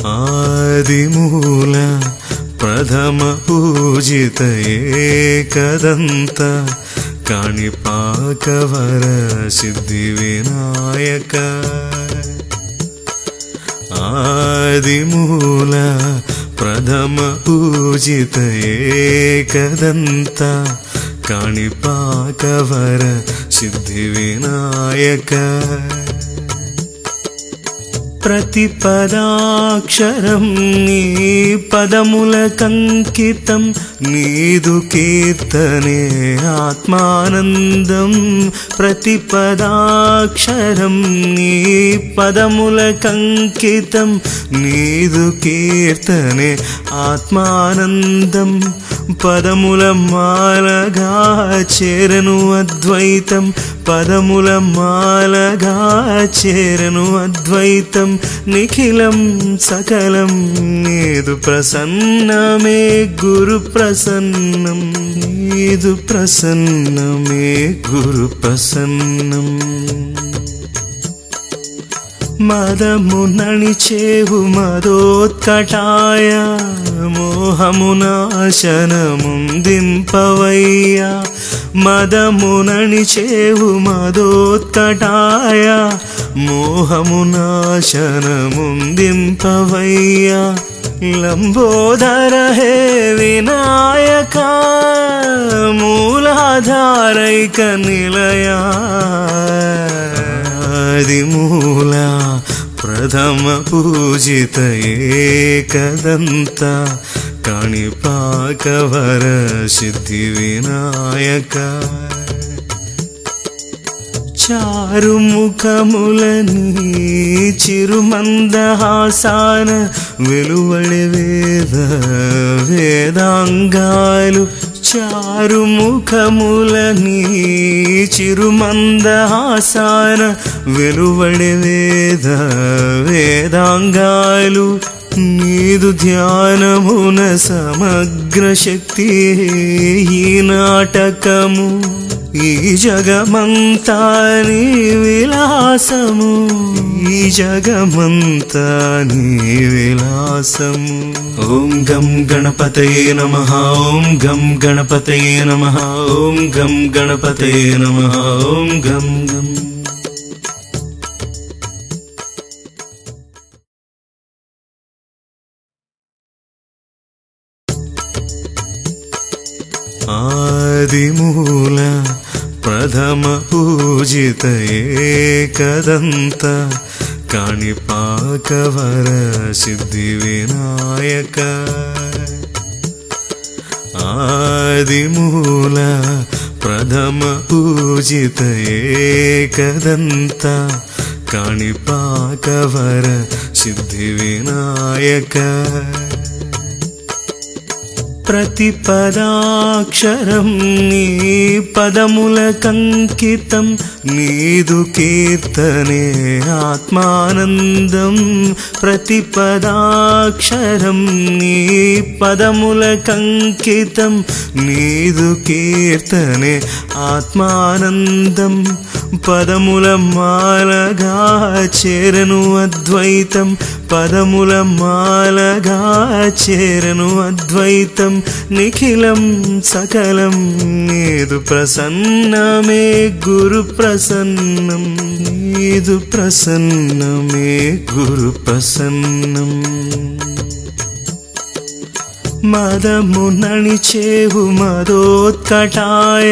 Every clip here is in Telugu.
ఆదిమూల ప్రథమ పూజిత ఏకదంత కాణిపాకవర సిద్ధి వినాయక ఆదిమూల ప్రథమ పూజిత ఏకదంత కాణిపాకవర సిద్ధి వినాయక ప్రతిపదాక్షరం నీ పదములకంకితం నీదు కీర్తనే ఆత్మానందం ప్రతిపదాక్షరం నీ పదములకంకితం నీదు కీర్తనే ఆత్మానందం పదముల మాలగా చేరను అద్వైతం పదముల మాలగా చేరను అద్వైతం నిఖిలం సకలం నీదు ప్రసన్నమే గురు ప్రసన్నం నీదు ప్రసన్నమే గురు ప్రసన్నం మదము నణిచేవు మదోత్కటాయ మోహమునాశనముందింపవయ్యా మదము నణిచేవు మదోత్కటాయ మోహమునాశనముందింపవయ్యా లంబోదర హే వినాయక మూలాధారైక నిలయా ఆదిమూల ప్రథమ పూజిత ఏకదంత కాణిపాకవర సిద్ధి వినాయక చారుముఖములని చిరుమందహాసాన వెలువడి వేదాంగాలు చారుముఖములని చిరుమందహాసాన వెలువడి వేదాంగాలు నీదు ధ్యానమున సమగ్ర శక్తి ఈ నాటకము ఈ జగమంతా నీ విలాసము ఈ జగమంతా నీ విలాసము ఓం గం గణపతయే నమః ఓం గం గణపతయే నమః ఓం గం గణపతయే నమః ఓం గం గం ఆదిమూల ప్రథమ పూజిత ఏకదంత కాణిపాకవర సిద్ధి వినాయక ఆదిమూల ప్రథమ పూజిత ఏకదంత కాణిపాకవర సిద్ధి వినాయక ప్రతిపదాక్షరం నీ పదములకంకితం నీదు కీర్తనే ఆత్మానందం ప్రతిపదాక్షరం నీ పదములకంకితం నీదు కీర్తనే ఆత్మానందం పదముల మాలగా చేరను అద్వైతం పదముల మాలగా చేరను అద్వైతం నిఖిలం సకలం నీదు ప్రసన్నమే గురు ప్రసన్నం నీదు ప్రసన్నమే గురు ప్రసన్నం మదము నణిచేవు మదోత్కటాయ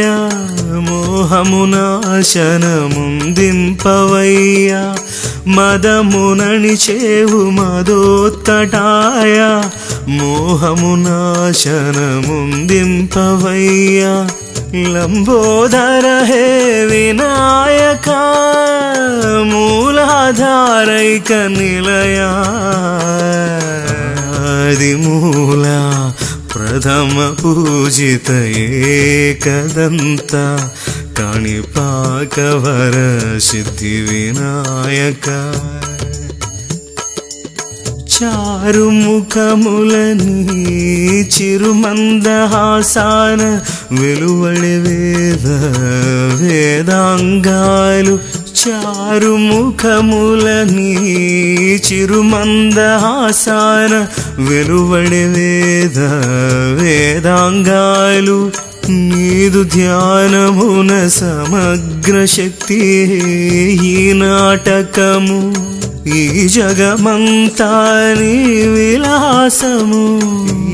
మోహమునాశనముందింపవయ్యా మదము నణిచేవు మదోత్కటాయ మోహమునాశనముందింపవయ్యా లంబోదర హే వినాయక మూలాధారైక నిలయా ఆదిమూల ప్రథమ పూజిత ఏకదంత కాణిపాకవర సిద్ధి వినాయక చారుముఖములని చిరుమందహాసాన వెలువడి వేదాంగాలు చారు ముఖములని చిరుమందహాసాన వెలువడి వేదాంగాలు నీదు ధ్యానమున సమగ్ర శక్తి ఈ నాటకము ఈ జగమంతా నీ విలాసము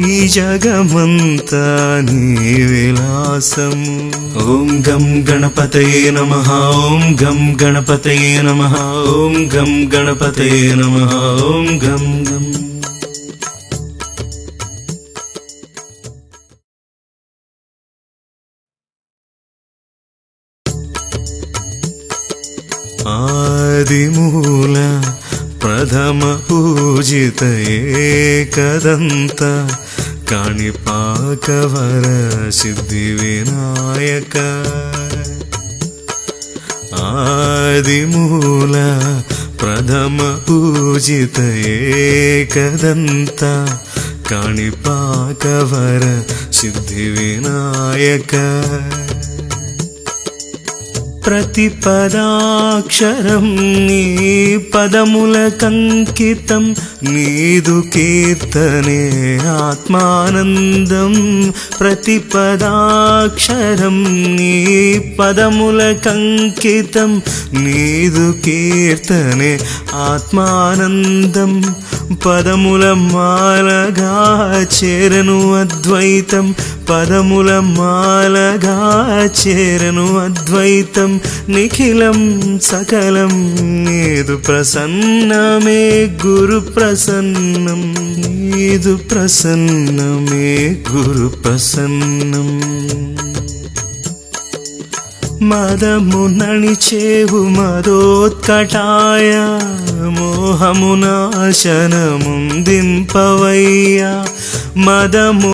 ఈ జగమంతా నీ విలాసము ఓం గం గణపతయే నమః ఓం గం గణపతయే నమః ఓం గం గణపతయే నమః ఓం గం గం ఆదిమూల ప్రథమ పూజిత ఏకదంత కాణిపాకవర సిద్ధి వినాయక ఆదిమూల ప్రథమ పూజిత ఏకదంత కాణిపాకవర సిద్ధి వినాయక ప్రతిపదాక్షరం నీ పదములకంకితం నీదు కీర్తనే ఆత్మానందం ప్రతిపదాక్షరం నీ పదములకంకితం నీదు కీర్తనే ఆత్మానందం పదముల మాలగా చేరను అద్వైతం పదముల మాలగా చేరను అద్వైతం నిఖిలం సకలం నీదు ప్రసన్నమే గురు ప్రసన్నం నీదు ప్రసన్నమే గురు ప్రసన్నం మదము నణిచేవు మదోత్కటాయ మోహమునాశనముందింపవయ్యా మదము